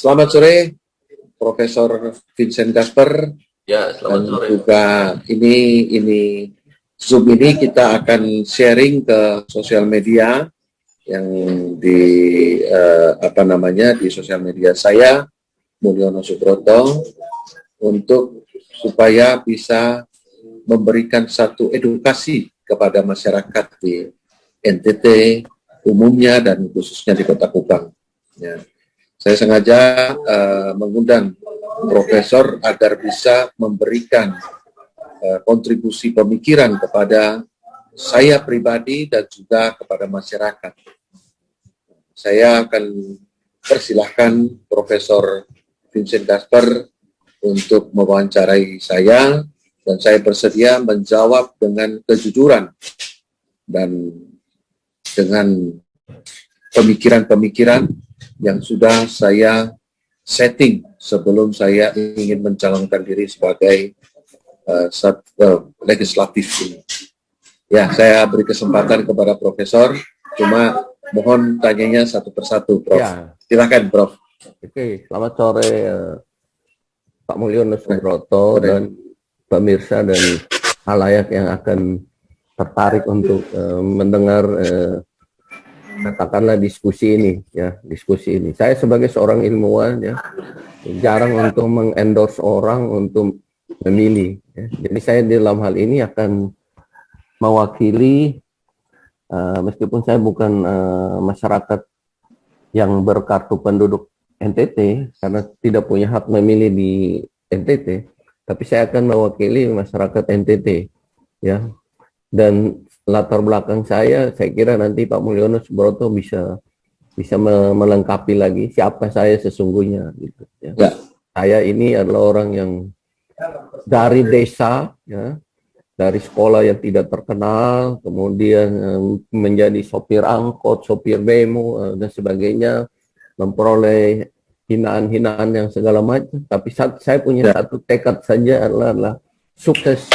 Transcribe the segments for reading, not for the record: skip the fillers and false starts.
Selamat sore, Profesor Vincent Gasper. Ya, selamat sore. Juga ini Zoom ini kita akan sharing ke sosial media yang di di sosial media saya, Mulyono Subroto, untuk supaya bisa memberikan satu edukasi kepada masyarakat di NTT umumnya dan khususnya di Kota Kupang. Ya. Saya sengaja mengundang Profesor agar bisa memberikan kontribusi pemikiran kepada saya pribadi dan juga kepada masyarakat. Saya akan persilahkan Profesor Vincent Gasper untuk mewawancarai saya, dan saya bersedia menjawab dengan kejujuran dan dengan pemikiran-pemikiran yang sudah saya setting sebelum saya ingin mencalonkan diri sebagai legislatif ini. Ya, saya beri kesempatan kepada Profesor, cuma mohon tanyanya satu persatu, Prof. Ya. Silakan, Prof. Oke, selamat sore Pak Mulyono Subroto dan pemirsa dan halayak yang akan tertarik untuk mendengar katakanlah diskusi ini. Saya sebagai seorang ilmuwan ya jarang untuk mengendorse orang untuk memilih ya. Jadi saya di dalam hal ini akan mewakili meskipun saya bukan masyarakat yang berkartu penduduk NTT karena tidak punya hak memilih di NTT, tapi saya akan mewakili masyarakat NTT ya. Dan latar belakang saya kira nanti Pak Mulyono Subroto bisa melengkapi lagi siapa saya sesungguhnya gitu ya. Ya. Saya ini adalah orang yang dari desa ya, dari sekolah yang tidak terkenal, kemudian menjadi sopir angkot, sopir bemo dan sebagainya, memperoleh hinaan-hinaan yang segala macam, tapi saya punya satu tekad saja adalah sukses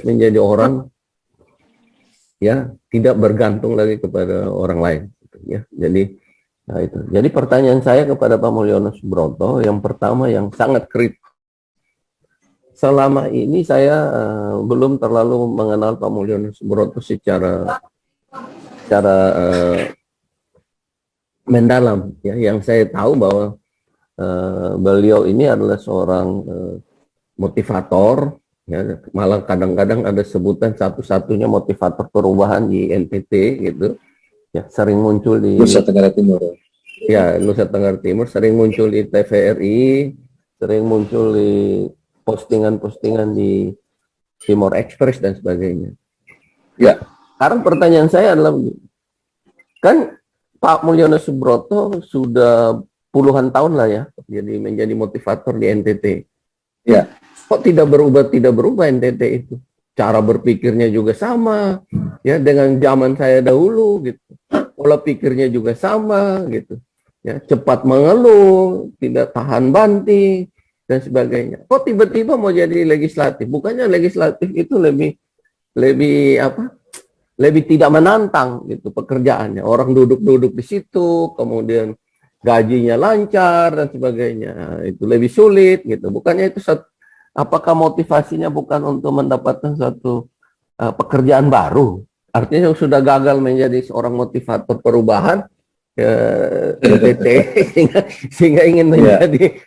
menjadi orang ya tidak bergantung lagi kepada orang lain gitu, ya. Jadi pertanyaan saya kepada Pak Mulyono Subroto yang pertama yang sangat kritis. Selama ini saya belum terlalu mengenal Pak Mulyono Subroto secara mendalam ya. Yang saya tahu bahwa beliau ini adalah seorang motivator ya, malah kadang-kadang ada sebutan satu-satunya motivator perubahan di NTT gitu ya, sering muncul di Nusa Tenggara Timur ya, Nusa Tenggara Timur, sering muncul di TVRI, sering muncul di postingan-postingan di Timor Express dan sebagainya ya. Sekarang pertanyaan saya adalah kan Pak Mulyono Subroto sudah puluhan tahun lah ya jadi menjadi motivator di NTT ya. Kok tidak berubah NTT itu? Cara berpikirnya juga sama, ya dengan zaman saya dahulu gitu. Pola pikirnya juga sama gitu. Ya, cepat mengeluh, tidak tahan banting dan sebagainya. Kok tiba-tiba mau jadi legislatif? Bukannya legislatif itu lebih tidak menantang gitu pekerjaannya. Orang duduk-duduk di situ, kemudian gajinya lancar dan sebagainya. Itu lebih sulit gitu. Bukannya itu apakah motivasinya bukan untuk mendapatkan suatu pekerjaan baru? Artinya sudah gagal menjadi seorang motivator perubahan NTT sehingga ingin menjadi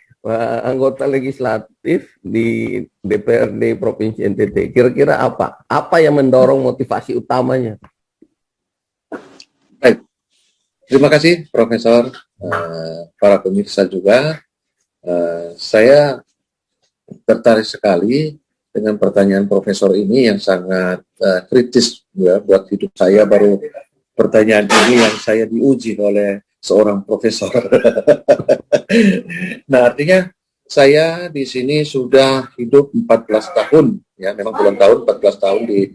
anggota legislatif di DPRD Provinsi NTT. Kira-kira apa yang mendorong motivasi utamanya? Baik. Terima kasih Profesor, para pemirsa juga. Saya tertarik sekali dengan pertanyaan Profesor ini yang sangat kritis ya, buat hidup saya. Baru pertanyaan ini yang saya diuji oleh seorang profesor. Nah, artinya saya di sini sudah hidup 14 tahun ya, memang belum tahun 14 tahun di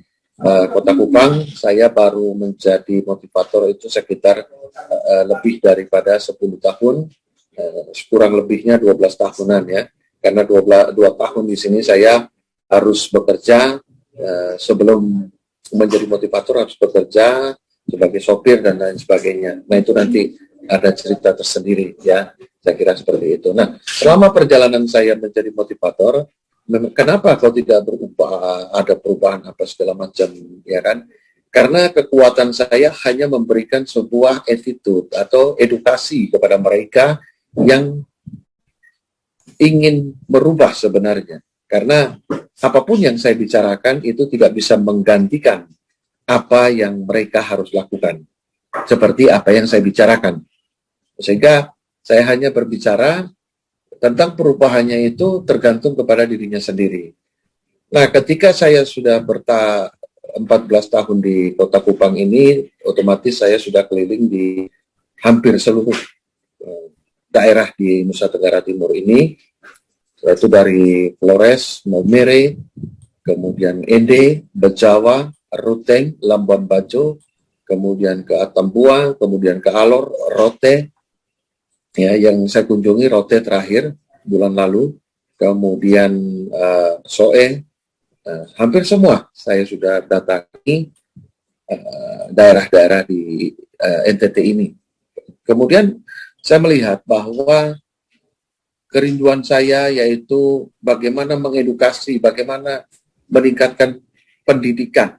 Kota Kupang. Saya baru menjadi motivator itu sekitar lebih daripada 10 tahun, kurang lebihnya 12 tahunan ya. Karena 2 tahun di sini saya harus bekerja sebelum menjadi motivator, harus bekerja sebagai sopir dan lain sebagainya. Nah, itu nanti ada cerita tersendiri ya. Saya kira seperti itu. Nah, selama perjalanan saya menjadi motivator, kenapa kau tidak berubah, ada perubahan apa segala macam, ya kan? Karena kekuatan saya hanya memberikan sebuah attitude atau edukasi kepada mereka yang ingin merubah sebenarnya. Karena apapun yang saya bicarakan itu tidak bisa menggantikan apa yang mereka harus lakukan. Seperti apa yang saya bicarakan. Sehingga saya hanya berbicara tentang perubahannya itu tergantung kepada dirinya sendiri. Nah, ketika saya sudah 14 tahun di Kota Kupang ini, otomatis saya sudah keliling di hampir seluruh daerah di Nusa Tenggara Timur ini, yaitu dari Flores, Maumere, kemudian Ende, Bejawa, Ruteng, Labuan Bajo, kemudian ke Atambua, kemudian ke Alor, Rote, ya, yang saya kunjungi Rote terakhir bulan lalu, kemudian Soe, hampir semua saya sudah datangi daerah-daerah di NTT ini. Kemudian saya melihat bahwa kerinduan saya yaitu bagaimana mengedukasi, bagaimana meningkatkan pendidikan.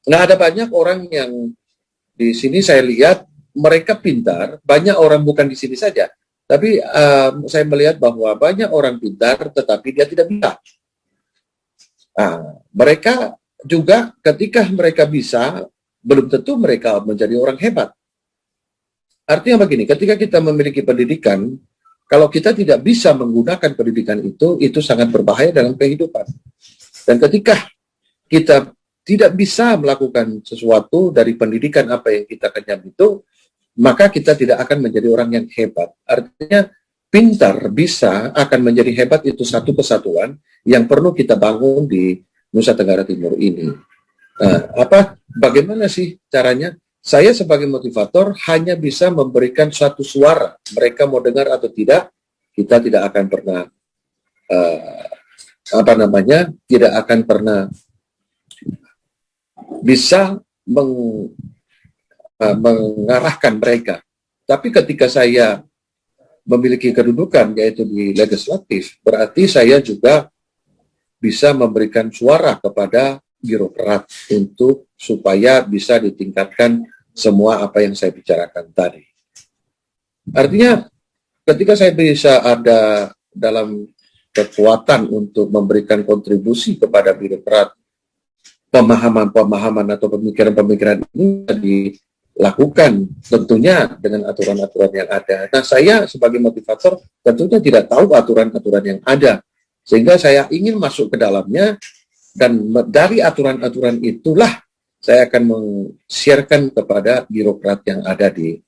Nah, ada banyak orang yang di sini saya lihat mereka pintar, banyak orang bukan di sini saja, tapi saya melihat bahwa banyak orang pintar tetapi dia tidak bisa. Mereka juga ketika mereka bisa, belum tentu mereka menjadi orang hebat. Artinya begini, ketika kita memiliki pendidikan, kalau kita tidak bisa menggunakan pendidikan itu sangat berbahaya dalam kehidupan. Dan ketika kita tidak bisa melakukan sesuatu dari pendidikan apa yang kita kenyam itu, maka kita tidak akan menjadi orang yang hebat. Artinya, pintar bisa akan menjadi hebat itu satu kesatuan yang perlu kita bangun di Nusa Tenggara Timur ini. Bagaimana sih caranya? Saya sebagai motivator hanya bisa memberikan satu suara. Mereka mau dengar atau tidak, kita tidak akan pernah tidak akan pernah bisa mengarahkan mereka. Tapi ketika saya memiliki kedudukan yaitu di legislatif, berarti saya juga bisa memberikan suara kepada birokrat untuk supaya bisa ditingkatkan semua apa yang saya bicarakan tadi. Artinya ketika saya bisa ada dalam kekuatan untuk memberikan kontribusi kepada birokrat, pemahaman-pemahaman atau pemikiran-pemikiran ini dilakukan tentunya dengan aturan-aturan yang ada. Nah, saya sebagai motivator tentunya tidak tahu aturan-aturan yang ada, sehingga saya ingin masuk ke dalamnya, dan dari aturan-aturan itulah saya akan men-sharekan kepada birokrat yang ada di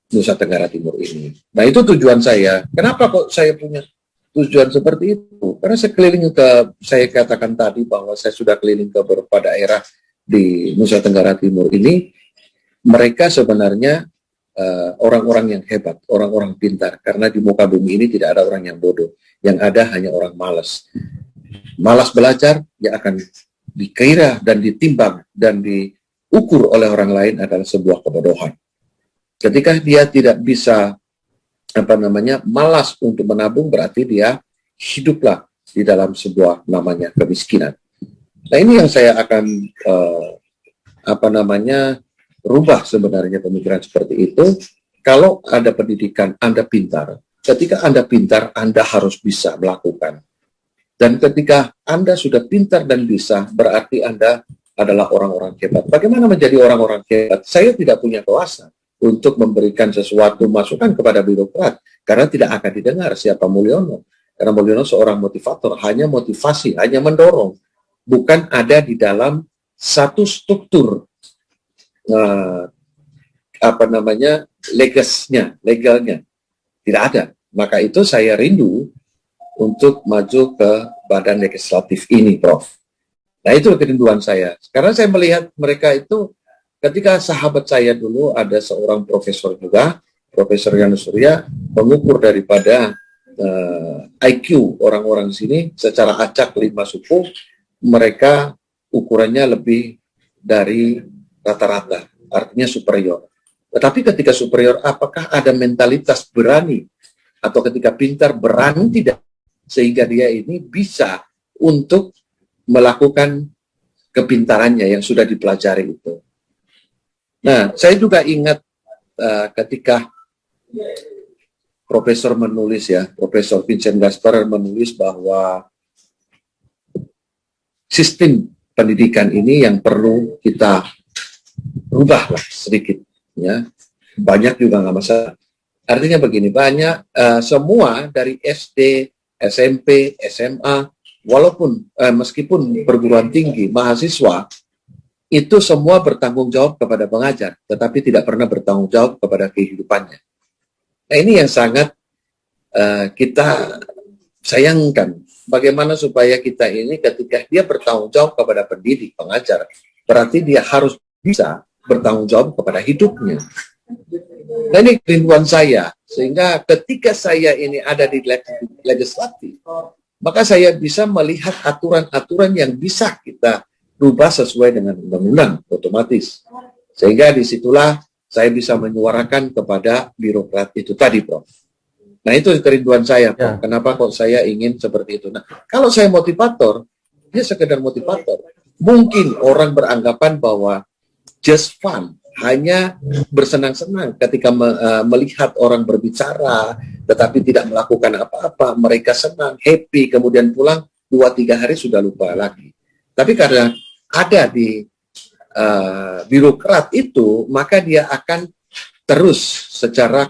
Nusa Tenggara Timur ini. Nah, itu tujuan saya. Kenapa kok saya punya tujuan seperti itu? Karena saya keliling saya katakan tadi bahwa saya sudah keliling ke beberapa daerah di Nusa Tenggara Timur ini. Mereka sebenarnya orang-orang yang hebat, orang-orang pintar. Karena di muka bumi ini tidak ada orang yang bodoh. Yang ada hanya orang malas. Malas belajar, dia akan dikira dan ditimbang dan diukur oleh orang lain adalah sebuah kebodohan. Ketika dia tidak bisa malas untuk menabung, berarti dia hiduplah di dalam sebuah namanya kemiskinan. Nah, ini yang saya akan rubah sebenarnya pemikiran seperti itu. Kalau ada pendidikan, Anda pintar. Ketika Anda pintar, Anda harus bisa melakukan. Dan ketika Anda sudah pintar dan bisa, berarti Anda adalah orang-orang hebat. Bagaimana menjadi orang-orang hebat? Saya tidak punya kuasa untuk memberikan sesuatu masukan kepada birokrat, karena tidak akan didengar siapa Mulyono. Karena Mulyono seorang motivator, hanya motivasi, hanya mendorong, bukan ada di dalam satu struktur legalnya, tidak ada. Maka itu saya rindu untuk maju ke badan legislatif ini, Prof. Nah, itu kerinduan saya. Karena saya melihat mereka itu, ketika sahabat saya dulu ada seorang profesor juga, Profesor Yanus Surya, mengukur daripada IQ orang-orang sini secara acak 5 suku, mereka ukurannya lebih dari rata-rata, artinya superior. Tetapi ketika superior, apakah ada mentalitas berani atau ketika pintar berani tidak, sehingga dia ini bisa untuk melakukan kepintarannya yang sudah dipelajari itu. Nah, saya juga ingat ketika Profesor Vincent Gaspar menulis bahwa sistem pendidikan ini yang perlu kita rubah lah sedikit, ya. Banyak juga nggak masalah. Artinya begini, banyak semua dari SD, SMP, SMA, walaupun meskipun perguruan tinggi, mahasiswa itu semua bertanggung jawab kepada pengajar, tetapi tidak pernah bertanggung jawab kepada kehidupannya. Nah, ini yang sangat kita sayangkan. Bagaimana supaya kita ini ketika dia bertanggung jawab kepada pendidik, pengajar, berarti dia harus bisa bertanggung jawab kepada hidupnya. Nah, ini kerinduan saya, sehingga ketika saya ini ada di legislatif, maka saya bisa melihat aturan-aturan yang bisa kita rubah sesuai dengan undang-undang otomatis. Sehingga disitulah saya bisa menyuarakan kepada birokrat itu tadi, Prof. Nah, itu kerinduan saya, Prof. Kenapa kok saya ingin seperti itu? Nah, kalau saya motivator, dia sekedar motivator. Mungkin orang beranggapan bahwa just fun, hanya bersenang-senang ketika melihat orang berbicara, tetapi tidak melakukan apa-apa. Mereka senang, happy, kemudian pulang 2-3 hari sudah lupa lagi. Tapi karena ada di birokrat itu, maka dia akan terus secara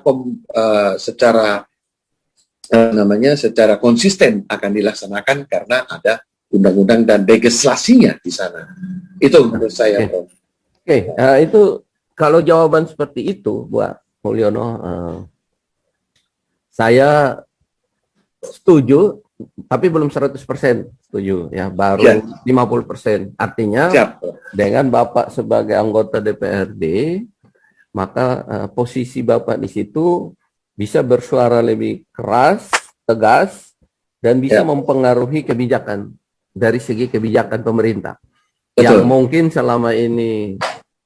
konsisten akan dilaksanakan karena ada undang-undang dan legislasinya di sana. Itu menurut saya, Prof. Oke, itu kalau jawaban seperti itu, Buat Mulyono, saya setuju, tapi belum 100% setuju, ya, baru 50%. Artinya, dengan Bapak sebagai anggota DPRD, maka posisi Bapak di situ bisa bersuara lebih keras, tegas, dan bisa mempengaruhi kebijakan dari segi kebijakan pemerintah. Betul. Yang mungkin selama ini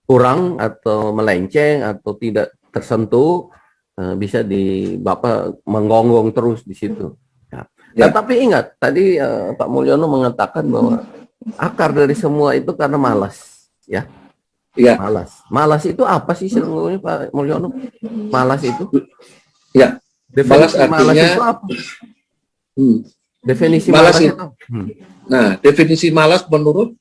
kurang atau melenceng atau tidak tersentuh, bisa di Bapak menggonggong terus di situ. Ya. Nah, tapi ingat tadi Pak Mulyono mengatakan bahwa akar dari semua itu karena malas, ya. Iya. Malas itu apa sih sesungguhnya, Pak Mulyono? Malas itu? Ya. Definisi malas itu apa? Definisi malas itu. Nah, definisi malas menurut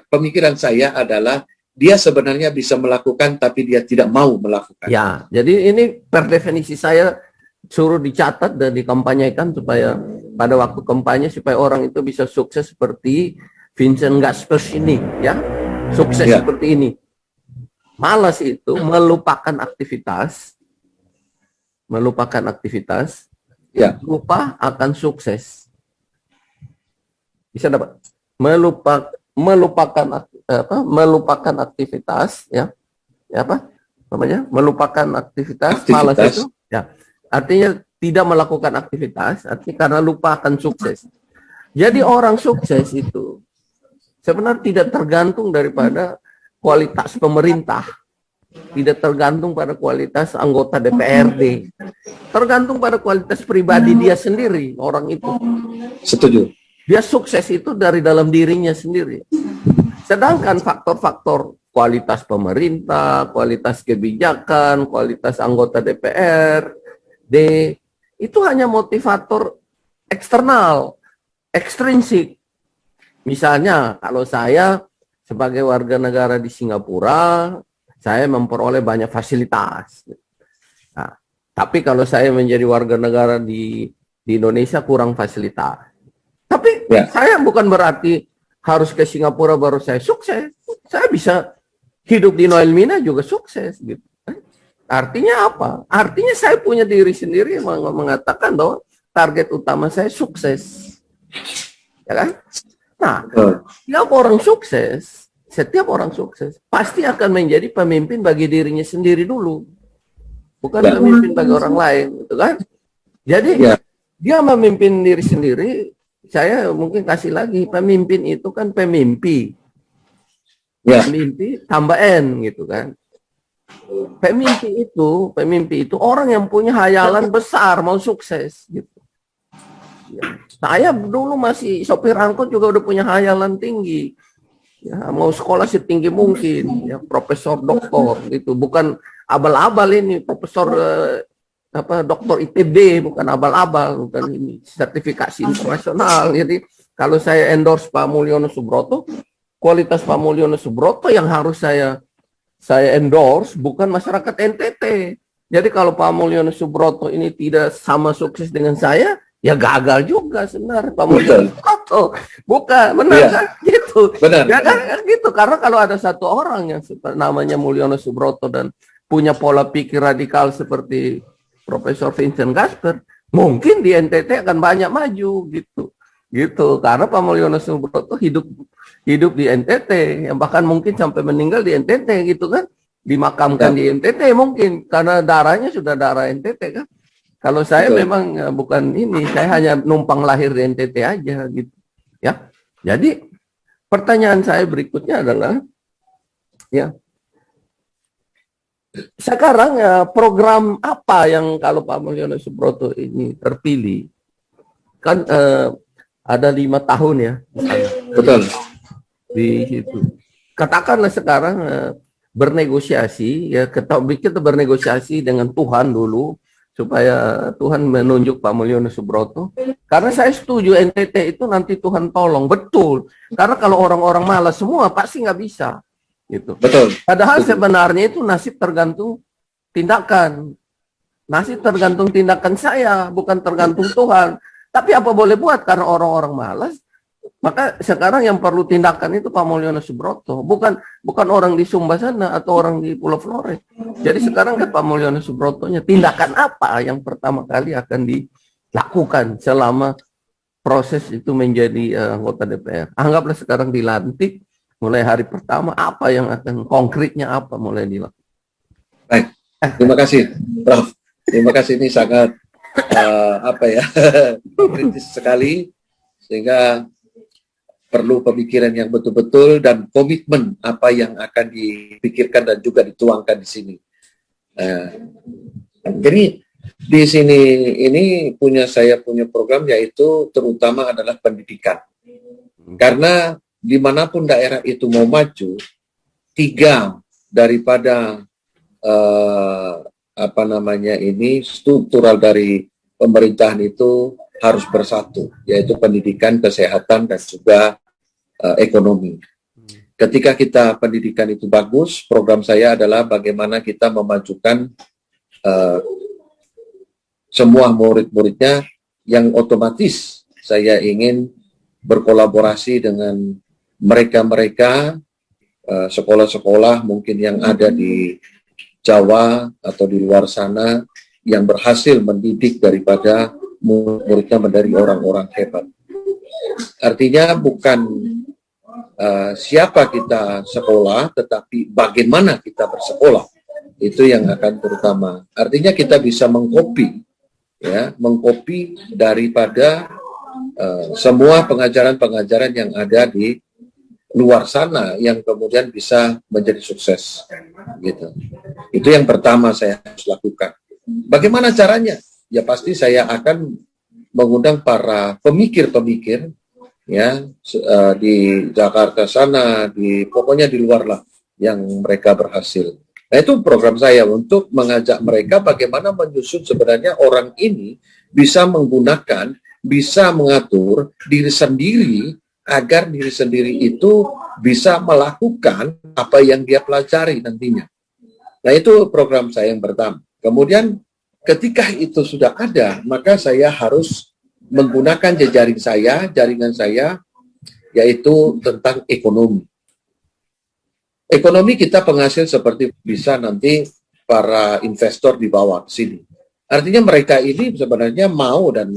pemikiran saya adalah dia sebenarnya bisa melakukan tapi dia tidak mau melakukan. Ya, jadi ini per definisi saya suruh dicatat dan dikampanyekan supaya pada waktu kampanye supaya orang itu bisa sukses seperti Vincent Gaspar ini, ya. Sukses seperti ini. Malas itu melupakan aktivitas, lupa akan sukses. Bisa dapat melupakan aktivitas, ya apa namanya, melupakan aktivitas. Malas itu, ya, artinya tidak melakukan aktivitas, artinya karena lupa akan sukses. Jadi orang sukses itu sebenarnya tidak tergantung daripada kualitas pemerintah, tidak tergantung pada kualitas anggota DPRD, tergantung pada kualitas pribadi dia sendiri. Orang itu setuju. Dia sukses itu dari dalam dirinya sendiri. Sedangkan faktor-faktor kualitas pemerintah, kualitas kebijakan, kualitas anggota DPRD, itu hanya motivator eksternal, ekstrinsik. Misalnya, kalau saya sebagai warga negara di Singapura, saya memperoleh banyak fasilitas. Nah, tapi kalau saya menjadi warga negara di Indonesia kurang fasilitas. Tapi saya bukan berarti harus ke Singapura baru saya sukses. Saya bisa hidup di Noelmina juga sukses gitu. Artinya apa? Artinya saya punya diri sendiri yang mengatakan bahwa target utama saya sukses. Ya kan? Nah, setiap orang sukses pasti akan menjadi pemimpin bagi dirinya sendiri dulu. Bukan pemimpin bagi orang lain, gitu kan? Jadi dia memimpin diri sendiri. Saya mungkin kasih lagi, pemimpin itu kan pemimpi. Pemimpi tambah N gitu kan. pemimpi itu orang yang punya hayalan besar mau sukses gitu. Ya. Saya dulu masih sopir angkot juga udah punya hayalan tinggi. Ya, mau sekolah setinggi mungkin, ya profesor doktor itu bukan abal-abal ini profesor doktor ITB, bukan abal-abal, bukan ini sertifikasi internasional. Jadi kalau saya endorse Pak Mulyono Subroto, kualitas Pak Mulyono Subroto yang harus saya endorse, bukan masyarakat NTT. Jadi kalau Pak Mulyono Subroto ini tidak sama sukses dengan saya, ya gagal juga sebenarnya Pak Mulyono Subroto. Bukan, benar ya. Kan? Gitu. Benar. Ya kan gitu, karena kalau ada satu orang yang namanya Mulyono Subroto dan punya pola pikir radikal seperti Profesor Vincent Gasper, mungkin di NTT akan banyak maju gitu. Karena Pak Mulyono Subroto hidup di NTT, yang bahkan mungkin sampai meninggal di NTT gitu kan, dimakamkan di NTT mungkin karena darahnya sudah darah NTT kan. Kalau saya memang bukan ini, saya hanya numpang lahir di NTT aja gitu ya. Jadi pertanyaan saya berikutnya adalah ya, sekarang program apa yang kalau Pak Mulyono Subroto ini terpilih kan ada 5 tahun ya. Betul. Di situ. Katakanlah sekarang bernegosiasi ya, kita bernegosiasi dengan Tuhan dulu supaya Tuhan menunjuk Pak Mulyono Subroto. Karena saya setuju NTT itu nanti Tuhan tolong, betul. Karena kalau orang-orang malas semua pasti nggak bisa. Gitu. Betul. Padahal sebenarnya itu nasib tergantung tindakan. Nasib tergantung tindakan saya, bukan tergantung Tuhan. Tapi apa boleh buat karena orang-orang malas. Maka sekarang yang perlu tindakan itu Pak Mulyono Subroto, bukan orang di Sumba sana atau orang di Pulau Flores. Jadi sekarang kan Pak Mulyono Subrotonya tindakan apa yang pertama kali akan dilakukan selama proses itu menjadi anggota DPR. Anggaplah sekarang dilantik, mulai hari pertama apa yang akan konkretnya apa mulai dilakukan. Baik, terima kasih Prof. Terima kasih, ini sangat kritis sekali sehingga perlu pemikiran yang betul-betul dan komitmen apa yang akan dipikirkan dan juga dituangkan di sini. Jadi di sini ini saya punya program yaitu terutama adalah pendidikan. Karena dimanapun daerah itu mau maju, 3 daripada struktural dari pemerintahan itu harus bersatu, yaitu pendidikan, kesehatan, dan juga ekonomi. Ketika kita pendidikan itu bagus, program saya adalah bagaimana kita memajukan semua murid-muridnya yang otomatis saya ingin berkolaborasi dengan mereka-mereka sekolah-sekolah mungkin yang ada di Jawa atau di luar sana yang berhasil mendidik daripada muridnya menjadi orang-orang hebat. Artinya bukan siapa kita sekolah, tetapi bagaimana kita bersekolah. Itu yang akan terutama. Artinya kita bisa mengcopy daripada semua pengajaran-pengajaran yang ada di luar sana yang kemudian bisa menjadi sukses. Gitu. Itu yang pertama saya harus lakukan. Bagaimana caranya? Ya pasti saya akan mengundang para pemikir-pemikir ya di Jakarta sana, pokoknya di luar lah yang mereka berhasil. Nah itu program saya untuk mengajak mereka bagaimana menyusun sebenarnya orang ini bisa menggunakan, bisa mengatur diri sendiri agar diri sendiri itu bisa melakukan apa yang dia pelajari nantinya. Nah itu program saya yang pertama. Kemudian ketika itu sudah ada, maka saya harus menggunakan jaringan saya, yaitu tentang ekonomi. Ekonomi kita penghasil seperti bisa nanti para investor dibawa ke sini. Artinya mereka ini sebenarnya mau dan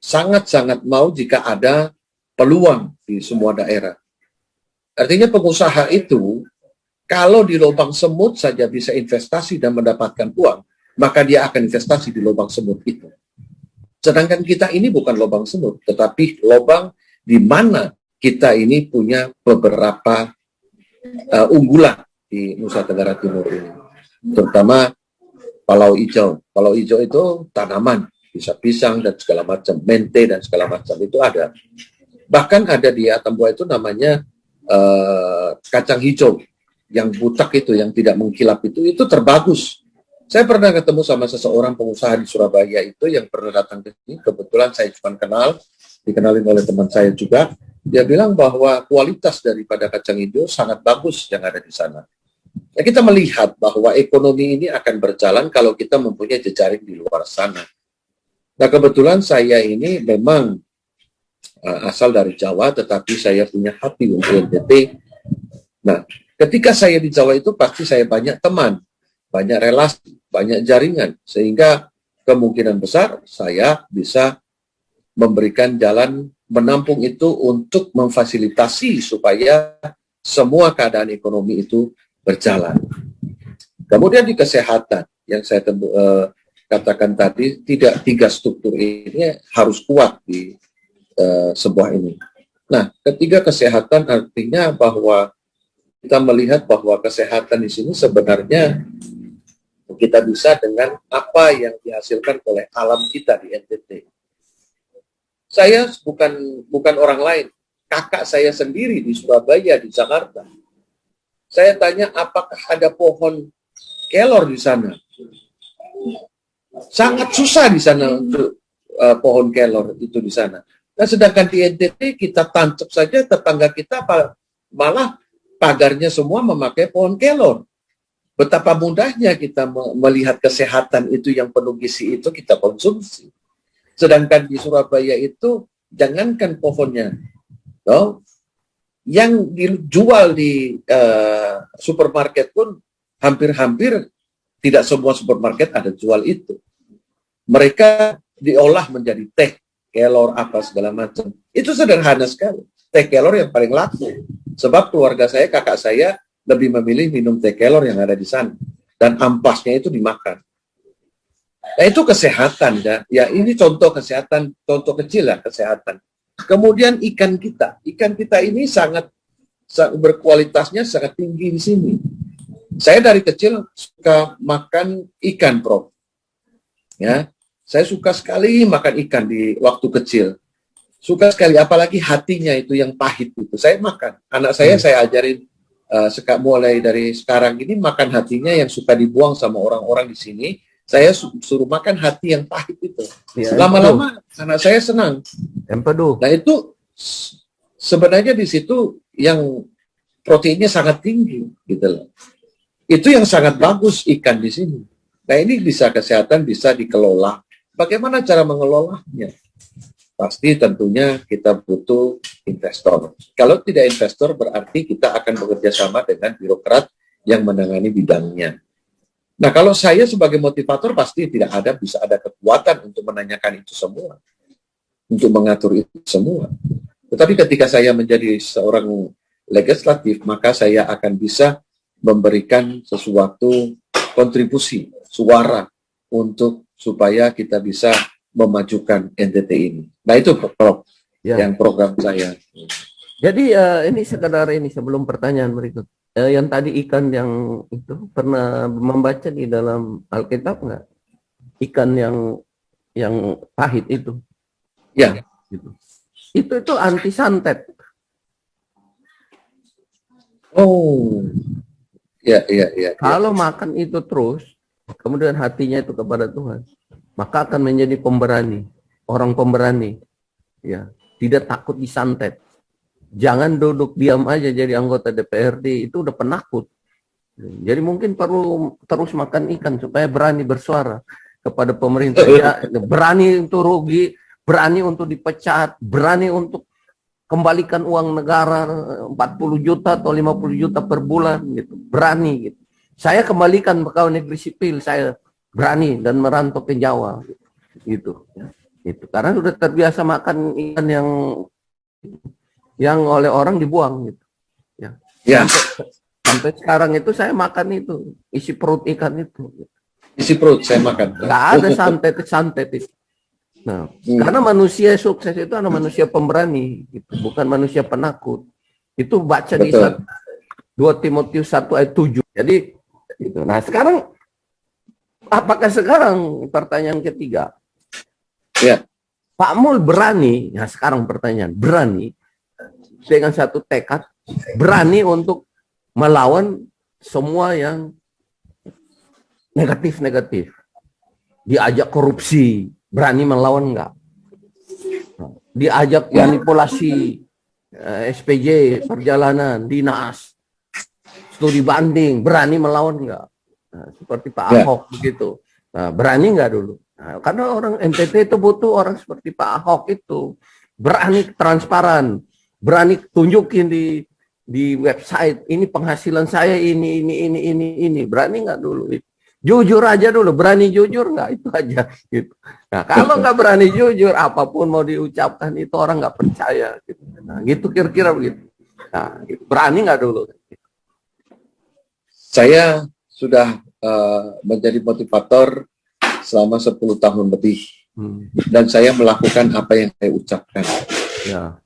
sangat-sangat mau jika ada peluang di semua daerah. Artinya pengusaha itu, kalau di lubang semut saja bisa investasi dan mendapatkan uang, maka dia akan investasi di lubang semut itu. Sedangkan kita ini bukan lubang semut, tetapi lubang di mana kita ini punya beberapa unggulan di Nusa Tenggara Timur ini. terutama palau hijau. Palau hijau itu tanaman, bisa pisang dan segala macam, mente dan segala macam itu ada. Bahkan ada di Atambua itu namanya kacang hijau yang butak itu, yang tidak mengkilap itu terbagus. Saya pernah ketemu sama seseorang pengusaha di Surabaya itu yang pernah datang ke sini. Kebetulan saya cuma kenal, dikenalin oleh teman saya juga. Dia bilang bahwa kualitas daripada kacang hijau sangat bagus yang ada di sana. Ya, kita melihat bahwa ekonomi ini akan berjalan kalau kita mempunyai jejaring di luar sana. Nah, kebetulan saya ini memang asal dari Jawa, tetapi saya punya hati untuk NTT. Nah, ketika saya di Jawa itu pasti saya banyak teman, banyak relasi, banyak jaringan, sehingga kemungkinan besar saya bisa memberikan jalan menampung itu untuk memfasilitasi supaya semua keadaan ekonomi itu berjalan. Kemudian di kesehatan, yang saya katakan tadi, tiga struktur ini harus kuat di sebuah ini. Nah, ketiga kesehatan artinya bahwa kita melihat bahwa kesehatan di sini sebenarnya kita bisa dengan apa yang dihasilkan oleh alam kita di NTT. Saya bukan orang lain, kakak saya sendiri di Surabaya, di Jakarta. Saya tanya apakah ada pohon kelor di sana. Sangat susah di sana untuk pohon kelor itu di sana. Nah, sedangkan di NTT kita tancap saja tetangga kita malah pagarnya semua memakai pohon kelor. Betapa mudahnya kita melihat kesehatan itu yang penuh gizi itu kita konsumsi. Sedangkan di Surabaya itu jangankan pohonnya, no? Yang dijual di supermarket pun hampir-hampir tidak semua supermarket ada jual itu. Mereka diolah menjadi teh kelor apa segala macam. Itu sederhana sekali. Teh kelor yang paling laku. Sebab keluarga saya, kakak saya lebih memilih minum teh kelor yang ada di sana. Dan ampasnya itu dimakan. Nah, itu kesehatan. Ya, ini contoh kesehatan, contoh kecil lah kesehatan. Kemudian ikan kita ini sangat berkualitasnya sangat tinggi di sini. Saya dari kecil suka makan ikan, Prof. Ya, saya suka sekali makan ikan di waktu kecil. Suka sekali, apalagi hatinya itu yang pahit itu. Saya makan. Anak saya ajarin mulai dari sekarang ini makan hatinya yang suka dibuang sama orang-orang di sini. Saya suruh makan hati yang pahit itu. Ya, lama-lama anak saya senang. Empedu. Nah, itu sebenarnya di situ yang proteinnya sangat tinggi gitu loh. Itu yang sangat bagus ikan di sini. Nah, ini bisa kesehatan bisa dikelola. Bagaimana cara mengelolanya? Pasti tentunya kita butuh investor. Kalau tidak investor berarti kita akan bekerja sama dengan birokrat yang menangani bidangnya. Nah, kalau saya sebagai motivator pasti bisa ada kekuatan untuk menanyakan itu semua, untuk mengatur itu semua. Tetapi ketika saya menjadi seorang legislatif, maka saya akan bisa memberikan sesuatu kontribusi, suara untuk supaya kita bisa memajukan NTT ini. Nah, itu Prof, yang program saya. Jadi ini sekedar ini sebelum pertanyaan berikut. Yang tadi ikan yang itu pernah membaca di dalam Alkitab nggak? Ikan yang pahit itu. Ya. Gitu. Itu anti santet. Oh. Ya. Kalau makan itu terus, kemudian hatinya itu kepada Tuhan, maka akan menjadi pemberani, orang pemberani. Ya, tidak takut disantet. Jangan duduk diam aja jadi anggota DPRD, itu udah penakut. Jadi mungkin perlu terus makan ikan supaya berani bersuara kepada pemerintah. Ya, berani untuk rugi, berani untuk dipecat, berani untuk kembalikan uang negara 40 juta atau 50 juta per bulan gitu. Berani gitu. Saya kembalikan pegawai negeri sipil, saya berani dan merantau ke Jawa gitu. Itu karena sudah terbiasa makan ikan yang oleh orang dibuang gitu. Ya. Sampai sekarang itu saya makan itu, isi perut ikan itu. Isi perut saya makan. Nggak ada santet itu. Nah, karena manusia sukses itu adalah manusia pemberani, gitu. Bukan manusia penakut. Itu baca di 2 Timotius 1 ayat 7. Jadi Gitu. Nah sekarang, apakah sekarang pertanyaan ketiga, Ya, Pak Mul berani, nah sekarang pertanyaan, berani dengan satu tekad, berani untuk melawan semua yang negatif-negatif, diajak korupsi, berani melawan enggak? Diajak manipulasi SPJ, perjalanan, dinas, studi banding, berani melawan enggak? Nah, seperti Pak ya. Ahok begitu. Nah, berani enggak dulu? Nah, karena orang NTT itu butuh orang seperti Pak Ahok itu. Berani transparan, berani tunjukin di website, ini penghasilan saya ini. Berani enggak dulu? Jujur aja dulu, berani jujur nggak, itu aja gitu. Nah kalau nggak berani jujur, apapun mau diucapkan itu orang nggak percaya gitu. Nah gitu kira-kira begitu. Nah gitu. Berani nggak dulu? Saya sudah menjadi motivator selama 10 tahun lebih, dan saya melakukan apa yang saya ucapkan. Ya.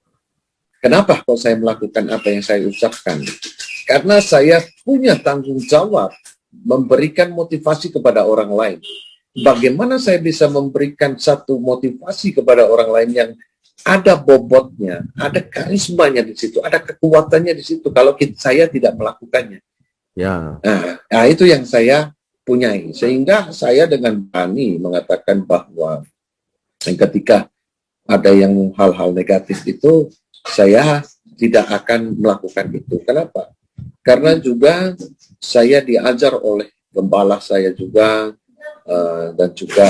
Kenapa kok saya melakukan apa yang saya ucapkan? Karena saya punya tanggung jawab memberikan motivasi kepada orang lain. Bagaimana saya bisa memberikan satu motivasi kepada orang lain yang ada bobotnya, ada karismanya di situ, ada kekuatannya di situ kalau saya tidak melakukannya. Ya. Nah, itu yang saya punyai. Sehingga saya dengan berani mengatakan bahwa ketika ada yang hal-hal negatif itu, saya tidak akan melakukan itu. Kenapa? Karena juga saya diajar oleh gembala saya juga, dan juga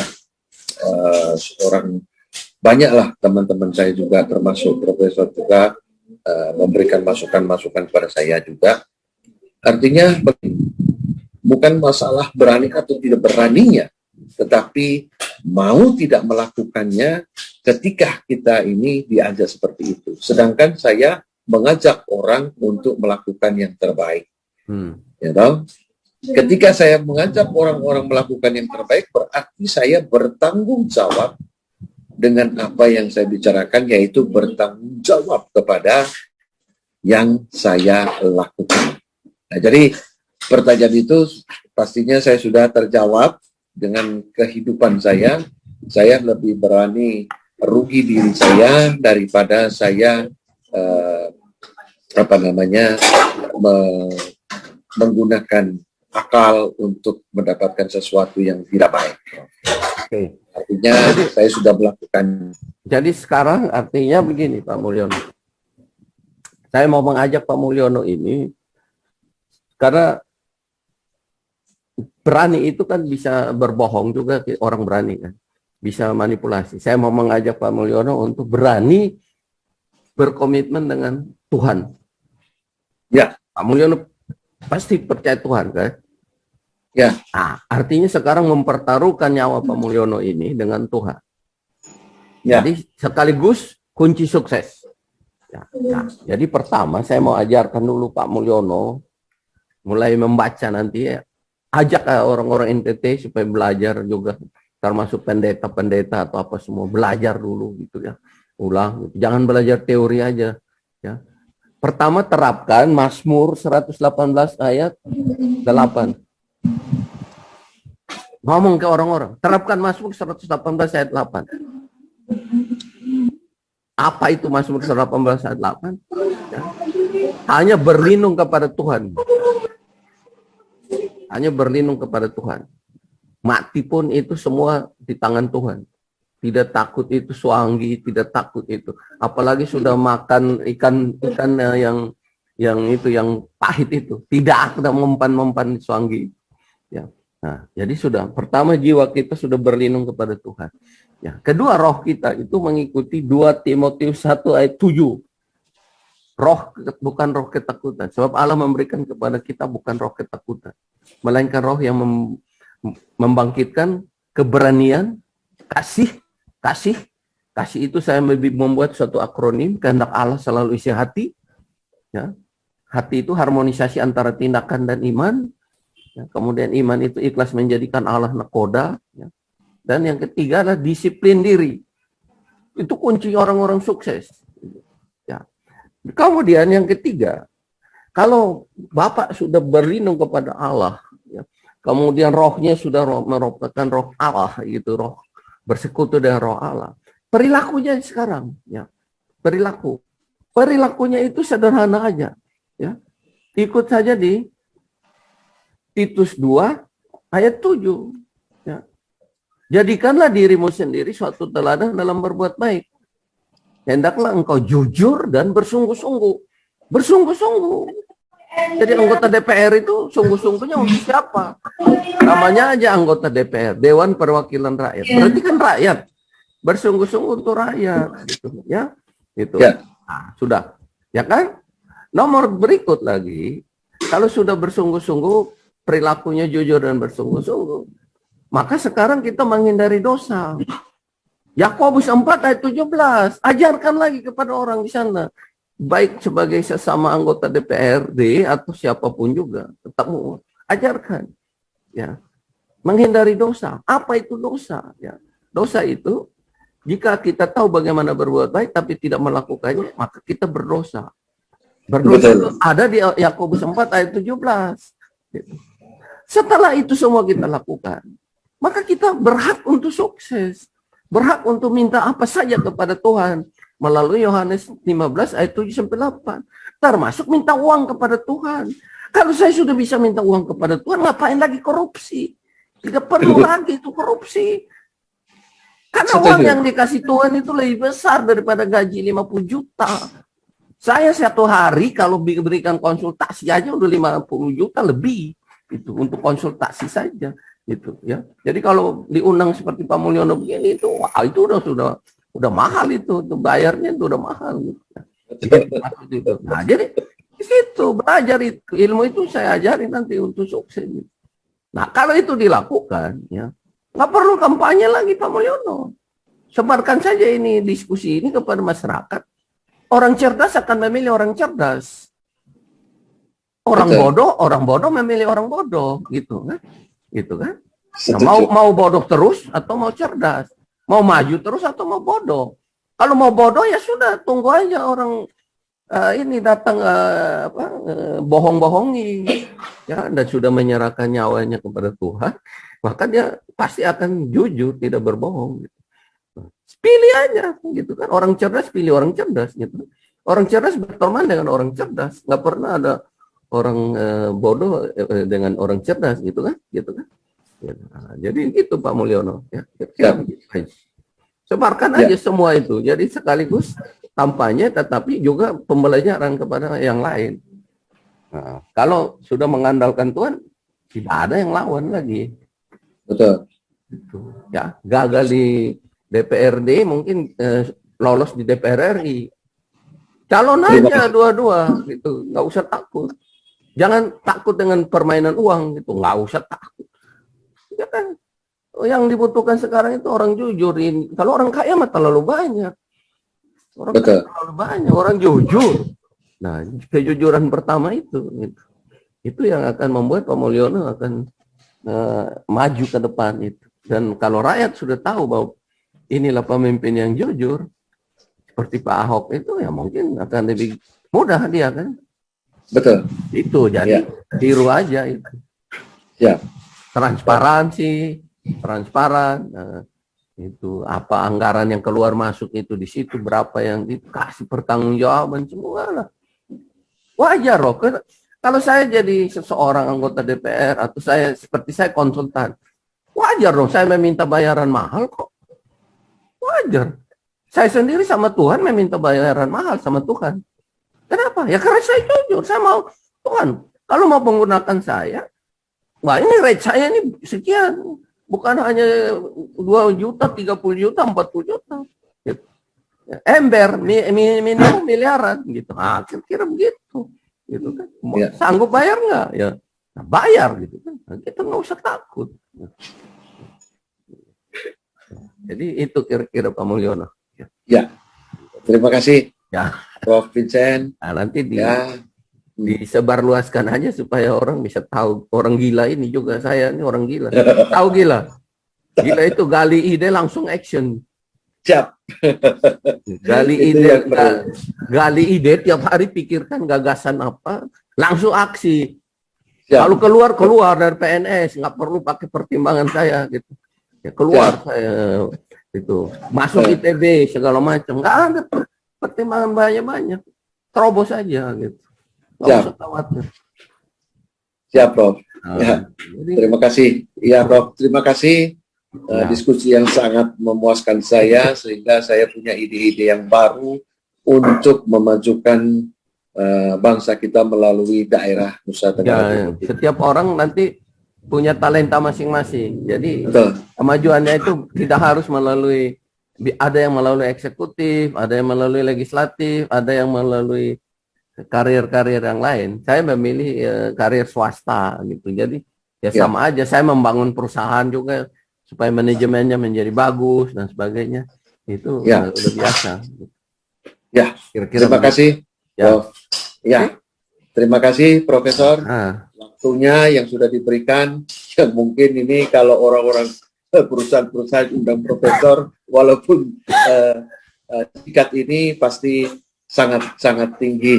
banyaklah teman-teman saya juga, termasuk profesor juga, memberikan masukan-masukan kepada saya juga. Artinya bukan masalah berani atau tidak beraninya, tetapi mau tidak melakukannya ketika kita ini diajak seperti itu. Sedangkan saya mengajak orang untuk melakukan yang terbaik. Ya tahu? Ketika saya mengajak orang-orang melakukan yang terbaik, berarti saya bertanggung jawab dengan apa yang saya bicarakan, yaitu bertanggung jawab kepada yang saya lakukan. Nah, jadi pertanyaan itu pastinya saya sudah terjawab dengan kehidupan saya. Saya lebih berani rugi diri saya daripada saya menggunakan akal untuk mendapatkan sesuatu yang tidak baik. Oke. Artinya saya sudah melakukan. Jadi sekarang artinya begini Pak Mulyono. Saya mau mengajak Pak Mulyono ini karena berani itu kan bisa berbohong juga, orang berani kan. Bisa manipulasi. Saya mau mengajak Pak Mulyono untuk berani berkomitmen dengan Tuhan. Ya. Pak Mulyono pasti percaya Tuhan kan? Ya. Nah, artinya sekarang mempertaruhkan nyawa Pak Mulyono ini dengan Tuhan. Ya. Jadi sekaligus kunci sukses. Ya. Nah, jadi pertama saya mau ajarkan dulu Pak Mulyono, mulai membaca nanti ya. Ajak orang-orang NTT supaya belajar juga, termasuk pendeta-pendeta atau apa semua, belajar dulu gitu ya. Ulang, gitu. Jangan belajar teori aja ya. Pertama terapkan Mazmur 118 ayat 8. Ngomong ke orang-orang, terapkan Mazmur 118 ayat 8. Apa itu Mazmur 118 ayat 8? Ya. Hanya berlindung kepada Tuhan. Hanya berlindung kepada Tuhan. Mati pun itu semua di tangan Tuhan. Tidak takut itu suanggi, tidak takut itu. Apalagi sudah makan ikan yang itu yang pahit itu, tidak ada mempan suanggi. Ya. Nah, jadi sudah pertama jiwa kita sudah berlindung kepada Tuhan. Ya, kedua roh kita itu mengikuti 2 Timotius 1 ayat 7. Roh bukan roh ketakutan. Sebab Allah memberikan kepada kita bukan roh ketakutan, melainkan roh yang membangkitkan keberanian, kasih. Kasih itu saya membuat suatu akronim, kehendak Allah selalu isi hati. Ya. Hati itu harmonisasi antara tindakan dan iman. Ya. Kemudian iman itu ikhlas menjadikan Allah nakoda. Ya. Dan yang ketiga adalah disiplin diri. Itu kunci orang-orang sukses. Ya. Kemudian yang ketiga, kalau Bapak sudah berlindung kepada Allah, ya, kemudian rohnya sudah merupakan roh Allah gitu, roh bersekutu dengan roh Allah. Perilakunya sekarang, ya, perilakunya itu sederhana aja, ya. Ikut saja di Titus 2 ayat 7, ya. Jadikanlah dirimu sendiri suatu teladan dalam berbuat baik. Hendaklah engkau jujur dan bersungguh-sungguh. Bersungguh-sungguh. Jadi anggota DPR itu sungguh-sungguhnya untuk siapa? Namanya aja anggota DPR, Dewan Perwakilan Rakyat. Berarti kan rakyat. Bersungguh-sungguh untuk rakyat, gitu, ya. Gitu. Ya. Nah, sudah. Ya kan? Nomor berikut lagi, kalau sudah bersungguh-sungguh, perilakunya jujur dan bersungguh-sungguh, maka sekarang kita menghindari dosa. Yakobus 4 ayat 17, ajarkan lagi kepada orang di sana, baik sebagai sesama anggota DPRD atau siapapun juga, tetap ajarkan, ya, menghindari dosa. Apa itu dosa? Ya, dosa itu jika kita tahu bagaimana berbuat baik tapi tidak melakukannya, maka kita berdosa. Berdosa itu ada di Yakobus 4 ayat 17. Gitu. Setelah itu semua kita lakukan, maka kita berhak untuk sukses. Berhak untuk minta apa saja kepada Tuhan melalui Yohanes 15 ayat 7-8. Termasuk minta uang kepada Tuhan. Kalau saya sudah bisa minta uang kepada Tuhan, ngapain lagi korupsi? Tidak perlu lagi itu korupsi. Karena uang yang dikasih Tuhan itu lebih besar daripada gaji 50 juta. Saya satu hari kalau diberikan konsultasi aja udah 50 juta lebih. Itu untuk konsultasi saja. Gitu, ya. Jadi kalau diundang seperti Pak Mulyono begini itu, wah itu udah mahal itu bayarnya itu udah mahal. Gitu. Nah, jadi di situ belajar itu, ilmu itu saya ajari nanti untuk sukses. Gitu. Nah, kalau itu dilakukan, ya nggak perlu kampanye lagi Pak Mulyono. Sebarkan saja ini diskusi ini kepada masyarakat. Orang cerdas akan memilih orang cerdas. Orang bodoh memilih orang bodoh, gitu kan? Gitu kan? Nah, mau bodoh terus atau mau cerdas? Mau maju terus atau mau bodoh? Kalau mau bodoh ya sudah, tunggu aja orang ini datang bohong-bohongi, ya, dan sudah menyerahkan nyawanya kepada Tuhan, maka dia pasti akan jujur, tidak berbohong. Gitu. Pilih aja, gitu kan? Orang cerdas pilih orang cerdas, gitu. Orang cerdas berteman dengan orang cerdas, nggak pernah ada orang bodoh dengan orang cerdas, gitu kan? Gitu kan? Nah, jadi itu Pak Mulyono, ya. Sebarkan aja semua itu. Jadi sekaligus kampanye, tetapi juga pembelajaran kepada yang lain. Nah, kalau sudah mengandalkan Tuhan, tidak ada yang lawan lagi. Betul. Gitu. Ya, gagal di DPRD, mungkin lolos di DPR RI. Calon aja dua-dua, gitu. Nggak usah takut. Jangan takut dengan permainan uang, gitu. Nggak usah takut. Ya kan, yang dibutuhkan sekarang itu orang jujur. Kalau orang kaya mah terlalu banyak. Orang kaya terlalu banyak, orang jujur. Nah, kejujuran pertama itu yang akan membuat Pak Mulyono akan maju ke depan itu. Dan kalau rakyat sudah tahu bahwa inilah pemimpin yang jujur, seperti Pak Ahok itu, ya mungkin akan lebih mudah dia kan. Betul. Itu jadi tiru aja itu. Ya. Transparan, itu apa anggaran yang keluar masuk itu di situ, berapa yang dikasih pertanggungjawaban semua lah. Wajar loh. Kalau saya jadi seseorang anggota DPR atau saya konsultan, wajar dong saya meminta bayaran mahal kok. Wajar. Saya sendiri sama Tuhan meminta bayaran mahal sama Tuhan. Kenapa? Ya karena saya jujur, saya mau Tuhan. Kalau mau menggunakan saya, wah ini rate saya ini sekian, bukan hanya 2 juta, 30 juta, 40 juta. Gitu. Ember, minimum miliaran gitu. Ah, kira-kira begitu. Gitu kan. Sanggup bayar nggak? Ya, nah, bayar gitu kan. Nah, kita nggak usah takut. Jadi itu kira-kira Pak Mulyono. Ya. Terima kasih. Ya. Prof. Vincent. Nah, nanti disebarluaskan aja supaya orang bisa tahu. Orang gila ini juga, saya ini orang gila. Tahu gila? Gila itu gali ide langsung action. Siap. Gali ide tiap hari pikirkan gagasan apa, langsung aksi. Ya. Kalau keluar dari PNS, nggak perlu pakai pertimbangan saya gitu. Ya keluar saya itu, masuk ITB segala macam, nggak ada pertimbangan banyak-banyak, terobos aja gitu. Nggak Ya. usah khawatir. Siap, Prof. Nah, Ya. jadi, Terima kasih. Ya, Prof. Terima kasih. Ya. Diskusi yang sangat memuaskan saya, sehingga saya punya ide-ide yang baru untuk memajukan bangsa kita melalui daerah Nusa Tenggara ya, Timur. setiap orang nanti punya talenta masing-masing. Jadi Betul. kemajuannya itu tidak harus melalui, ada yang melalui eksekutif, ada yang melalui legislatif, ada yang melalui karir-karir yang lain. Saya memilih karir swasta gitu. Jadi ya sama aja. Saya membangun perusahaan juga supaya manajemennya menjadi bagus dan sebagainya. Itu udah biasa. Ya. Kira-kira Terima kasih. Ya. Ya. Terima kasih, Profesor. Nah, Waktunya yang sudah diberikan. Ya, mungkin ini kalau orang-orang perusahaan-perusahaan undang Profesor, walaupun tingkat ini pasti sangat tinggi.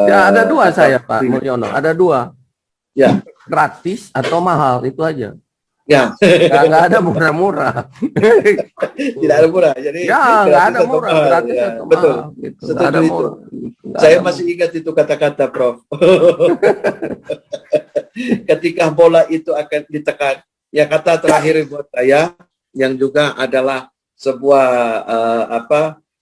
ya ada dua saya, Pak Mulyono. Ada dua. Ya. Gratis atau mahal, itu aja. Ya. Nggak ada murah-murah. Tidak ada murah. Jadi ya, nggak ada murah. mahal. Gratis Ya, atau betul. mahal. Gitu. Setuju Nggak ada itu. murah. Saya masih ingat itu kata-kata, Prof. Ketika bola itu akan ditekan, ya kata terakhir buat saya yang juga adalah sebuah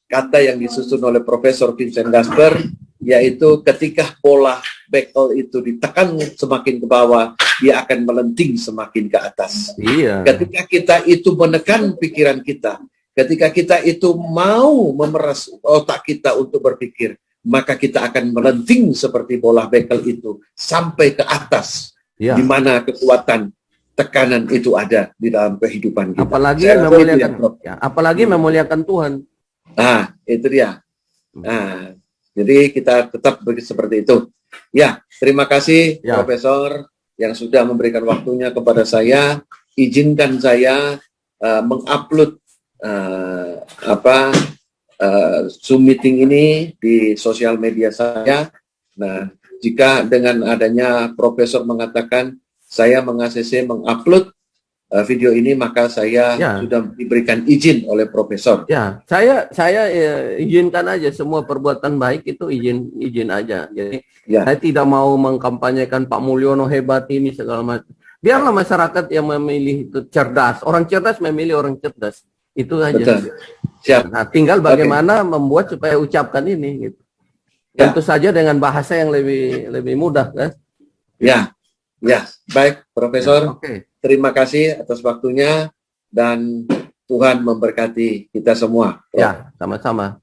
kata yang disusun oleh Profesor Vincent Gasper, yaitu ketika bola bekel itu ditekan semakin ke bawah, dia akan melenting semakin ke atas. Iya. Ketika kita itu menekan pikiran kita, ketika kita itu mau memeras otak kita untuk berpikir, maka kita akan melenting seperti bola bekel itu sampai ke atas, di mana kekuatan tekanan itu ada di dalam kehidupan kita. Apalagi memuliakan Tuhan. Nah, itu dia. Nah, jadi kita tetap seperti itu. Ya, terima kasih Profesor yang sudah memberikan waktunya kepada saya. Izinkan saya mengupload Zoom meeting ini di sosial media saya. Nah, jika dengan adanya Profesor mengatakan saya meng-ACC mengupload video ini, maka saya sudah diberikan izin oleh Profesor. Ya, saya izinkan aja semua perbuatan baik itu izin aja. Jadi saya tidak mau mengkampanyekan Pak Mulyono hebat ini segala macam. Biarlah masyarakat yang memilih itu cerdas. Orang cerdas memilih orang cerdas. Itu aja. Betul. Siap. Nah, tinggal bagaimana membuat supaya ucapkan ini gitu. Tentu saja dengan bahasa yang lebih mudah kan. Ya, baik Profesor. Oke. Terima kasih atas waktunya dan Tuhan memberkati kita semua. Ya, sama-sama.